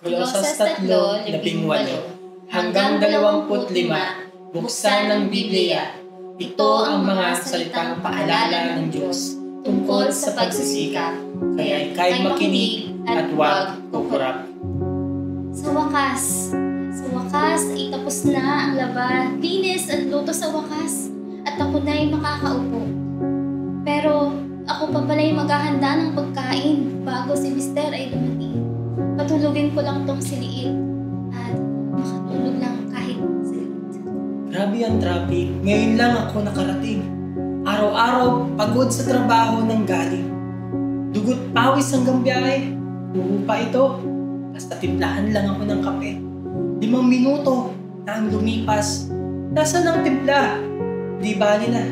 Kolosas 3:18 hanggang 25, buksan ng Biblia. Ito ang mga salitang paalala ng Diyos tungkol sa pagsisikap, kaya ika'y makinig at huwag kukurap. Sa wakas ay tapos na ang laba, linis at luto sa wakas, at ako na'y makakaupo. Pero ako pa pala'y maghahanda ng pagkain bago si Mister ay dumating. Patulugin ko lang tong siliit at makatulog lang kahit saglit. Grabe ang traffic. Ngayon lang ako nakarating. Araw-araw pagod sa trabaho ng galing. Dugot pawis hanggang biyahe. Uupa ito. Basta timplahan lang ako ng kape. 5 minuto na ang lumipas. Nasaan ang timpla? Di bali na.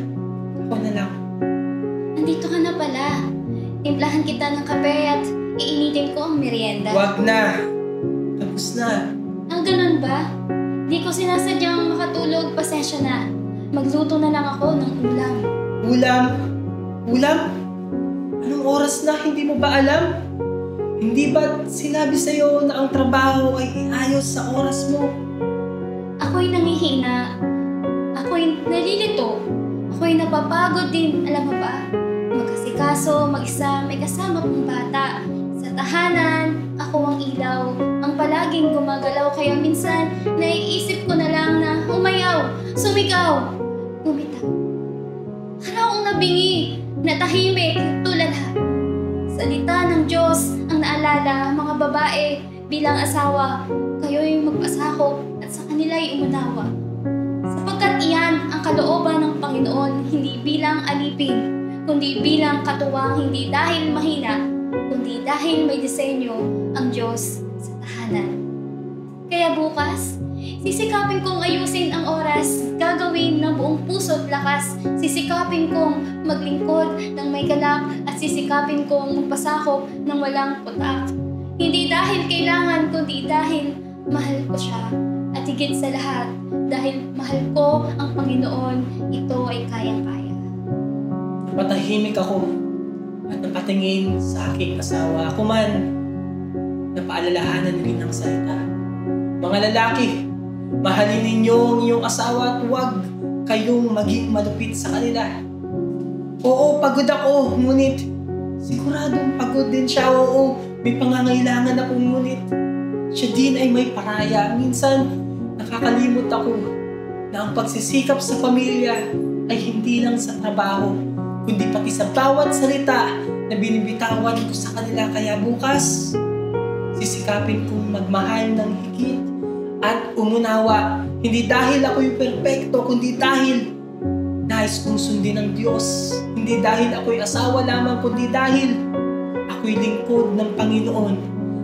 Ako na lang. Nandito ka na pala. Timplahan kita ng kape at iinitin ko ang merienda. Wag na. Tapos na. Ang ganun ba? Di ko sinasadyang makatulog, pasensya na. Magluto na lang ako ng ulam. Ulam? Ulam? Anong oras na? Hindi mo ba alam? Hindi ba sinabi sa'yo na ang trabaho ay iayos sa oras mo? Ako'y nangihina. Ako'y nalilito. Ako'y napapagod din, alam mo ba? Magkasikaso, mag-isa, may kasama kong bata. Sa tahanan, ako ang ilaw, ang palaging gumagalaw. Kaya minsan, naiisip ko na lang na umayaw, sumigaw, bumitaw. Haraong nabingi, natahimik, tulala. Salita ng Diyos ang naalala, mga babae bilang asawa, kayo'y magpasakop at sa kanila'y umunawa. Sapagkat iyan ang kalooban ng Panginoon, hindi bilang alipin, kundi bilang katuwang, hindi dahil mahina, kundi dahil may disenyo ang Diyos sa tahanan. Kaya bukas, sisikapin kong ayusin ang oras, gagawin ng buong puso at lakas, sisikapin kong maglingkod ng may galak at sisikapin kong magpasakop ng walang putak. Hindi dahil kailangan, kundi dahil mahal ko siya. At higit sa lahat, dahil mahal ko ang Panginoon, ito ay kayang-kaya. Napatahimik ako at napatingin sa aking asawa. Ako man, napaalalahanan rin ang salita. Mga lalaki, mahalin ninyo ang iyong asawa at huwag kayong maging malupit sa kanila. Oo, pagod ako, ngunit siguradong pagod din siya. Oo, may pangangailangan ako, ngunit siya din ay may paraya. Minsan, nakakalimot ako na ang pagsisikap sa pamilya ay hindi lang sa trabaho, kundi pati sa bawat salita na binibitawan ko sa kanila. Kaya bukas, sisikapin kong magmahal ng higit at umunawa. Hindi dahil ako'y perpekto, kundi dahil nais kong sundin ng Diyos. Hindi dahil ako'y asawa lamang, kundi dahil ako'y lingkod ng Panginoon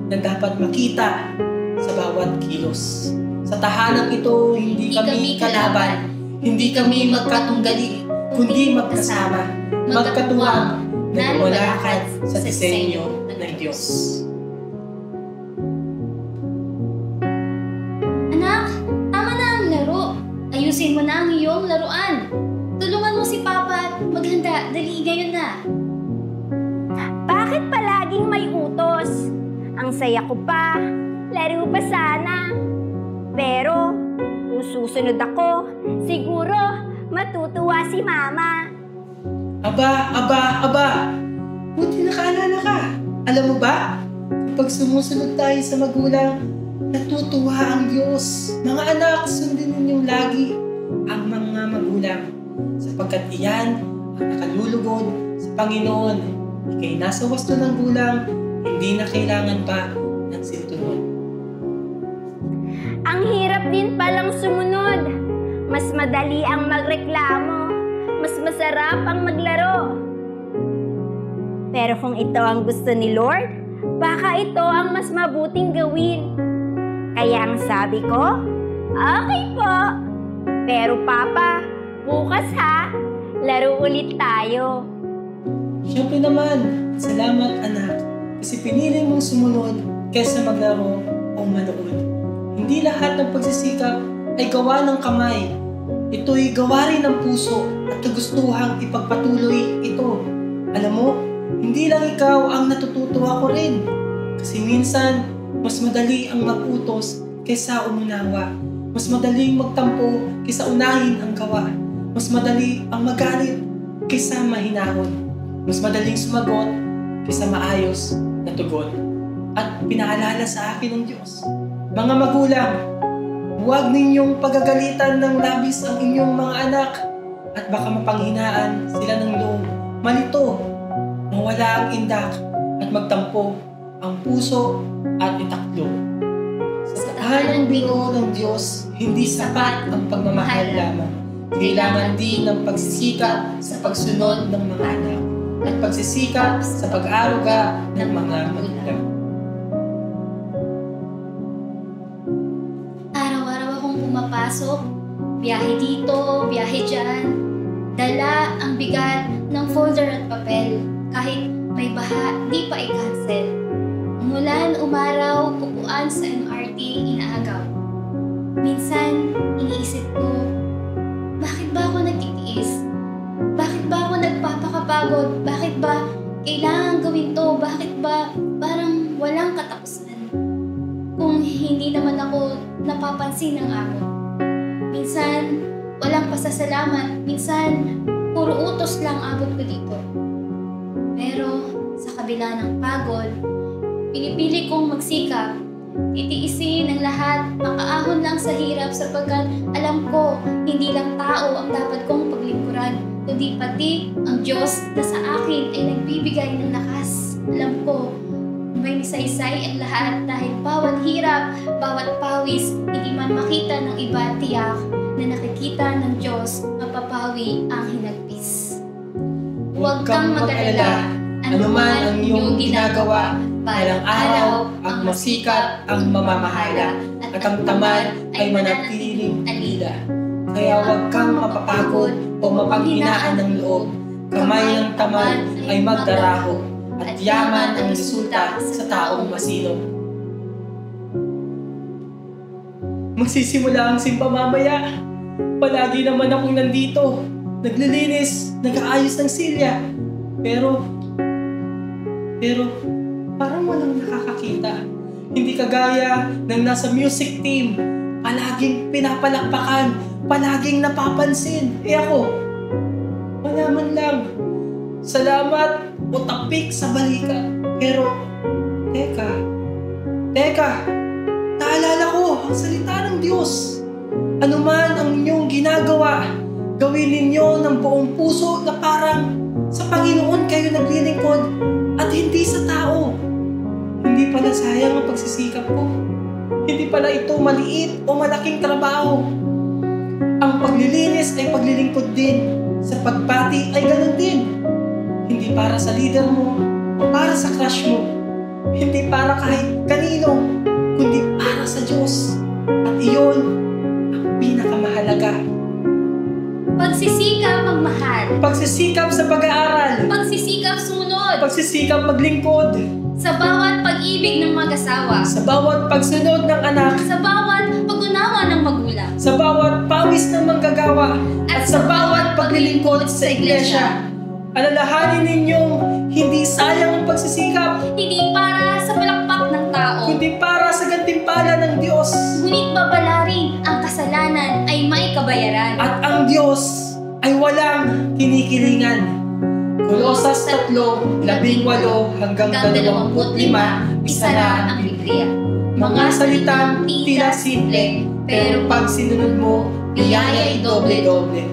na dapat makita sa bawat kilos. Sa tahanang ito, hindi kami kalaban, hindi kami magkatunggali, kundi magkasama, magkatuwang na lumalakad sa disenyo ng Diyos. Anak, tama na ang laro. Ayusin mo na ang iyong laruan. Tulungan mo si Papa at maghanda. Dali, ngayon na. Bakit palaging may utos? Ang saya ko pa. Laro pa sana. Pero, kung susunod ako, siguro matutuwa si Mama. Aba! Buti nakaalala ka. Alam mo ba? Kapag sumusunod tayo sa magulang, natutuwa ang Diyos. Mga anak, sundin ninyong lagi ang mga magulang, sapagkat iyan ang nakalulugod sa Panginoon. Ika'y nasa wasto ng gulang, hindi na kailangan pa ng sinturon. Ang hirap din palang sumunod. Mas madali ang magreklamo. Mas masarap ang maglaro. Pero kung ito ang gusto ni Lord, baka ito ang mas mabuting gawin. Kaya ang sabi ko, okay po. Pero Papa, bukas ha, laro ulit tayo. Siyempre naman, salamat anak, kasi pinili mong sumunod kaysa maglaro o manood. Hindi lahat ng pagsisikap ay gawa ng kamay. Ito'y gawa rin ng puso at kagustuhang ipagpatuloy ito. Alam mo, hindi lang ikaw ang natututo, ako rin. Kasi minsan, Mas madali ang mag-utos kaysa umunawa. Mas madaling magtampo kaysa unahin ang gawa. Mas madali ang magalit kaysa mahinahon. Mas madaling sumagot kaysa maayos na tugon. At pinaalala sa akin ng Diyos, mga magulang, huwag ninyong pagagalitan ng labis ang inyong mga anak at baka mapanghinaan sila ng loob. Malito, mawala ang indak at magtampo ang puso at itaklo. Sa tahanang binuo ng Diyos, hindi sapat ang pagmamahal lamang. Kailangan din ng pagsisikap sa pagsunod ng mga anak at pagsisikap sa pag-aruga ng mga magulang. Araw-araw akong pumapasok, biyahe dito, biyahe dyan. Dala ang bigat ng folder at papel. Kahit may baha, di pa i-cancel. Umulan, umaraw, upuan sa MRT, inaagaw. Minsan, iniisip ko, bakit ba ako nagtitiis? Bakit ba ako nagpapakapagod? Bakit ba kailangan gawin to? Bakit ba parang walang katapusan? Kung hindi naman ako napapansin ng amo. Minsan, walang pasasalamat. Minsan, puro utos lang abot ko dito. Pero, sa kabila ng pagod, pinipili kong magsikap. Titiisin ang lahat, makaahon lang sa hirap sapagkat alam ko, hindi lang tao ang dapat kong paglingkuran, kundi pati ang Diyos na sa akin ay nagbibigay ng lakas. Alam ko, may misaysay ang lahat dahil bawat hirap, bawat pawis, hindi man makita ng iba tiyak na nakikita ng Diyos mapapawi ang hinagpis. Huwag kang mag-alala, anuman ang iyong ginagawa, parang araw ang masikat ang mamamahala at ang tamad ay manatiling alila. Kaya huwag kang mapapagod o mapanghinaan ng loob. Kamay ng tamad ay magdaraho at yaman ang resulta sa taong masinop. Magsisimula ang simba mamaya. Palagi naman akong nandito, naglilinis, nag-aayos ng silya. Pero parang walang nakakakita. Hindi kagaya ng nasa music team. Palaging pinapalakpakan, palaging napapansin. Ako, wala man lang. Salamat o tapik sa balika. Pero, teka, naalala ko ang salita ng Diyos. Ano man ang inyong ginagawa, gawin ninyo ng buong puso na parang sa Panginoon kayo naglilingkod at hindi sa tao. Hindi pala sayang ang pagsisikap ko. Hindi pala ito maliit o malaking trabaho. Ang paglilinis ay paglilingkod din. Sa pagbati ay ganun din. Hindi para sa leader mo o para sa crush mo. Hindi para kahit kanino, kundi para sa Diyos. At iyon ang pinakamahalaga. Pagsisikap magmahal. Pagsisikap sa pag-aaral. Pagsisikap sumunod. Pagsisikap maglingkod. Sa bawat pag-ibig ng mag-asawa. Sa bawat pagsunod ng anak. Sa bawat pag-unawa ng magulang. Sa bawat pawis ng manggagawa. At sa bawat paglilingkod sa iglesia. Alalahanin ninyong hindi sayang ang pagsisikap. Hindi para sa palakpak ng tao. Kundi para sa gantimpala ng Diyos. Ngunit babalarin ang kasalanan ay may kabayaran. At ang Diyos ay walang kinikilingan. Kolosas 3:18 hanggang 25, isa na ang Biblia. Mga salitang tila simple, pero pag sinunod mo, biyaya ay doble-doble.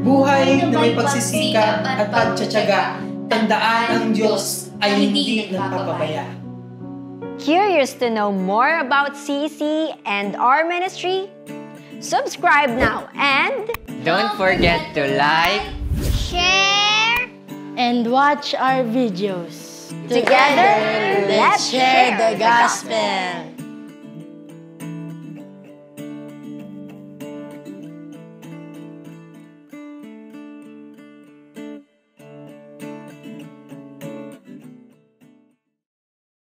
Buhay na may pagsisikap at pagtsatsaga, tandaan ang Diyos ay hindi nagpapabaya. Curious to know more about CC and our ministry? Subscribe now and Don't forget to like, share! And watch our videos. Together, let's share the gospel.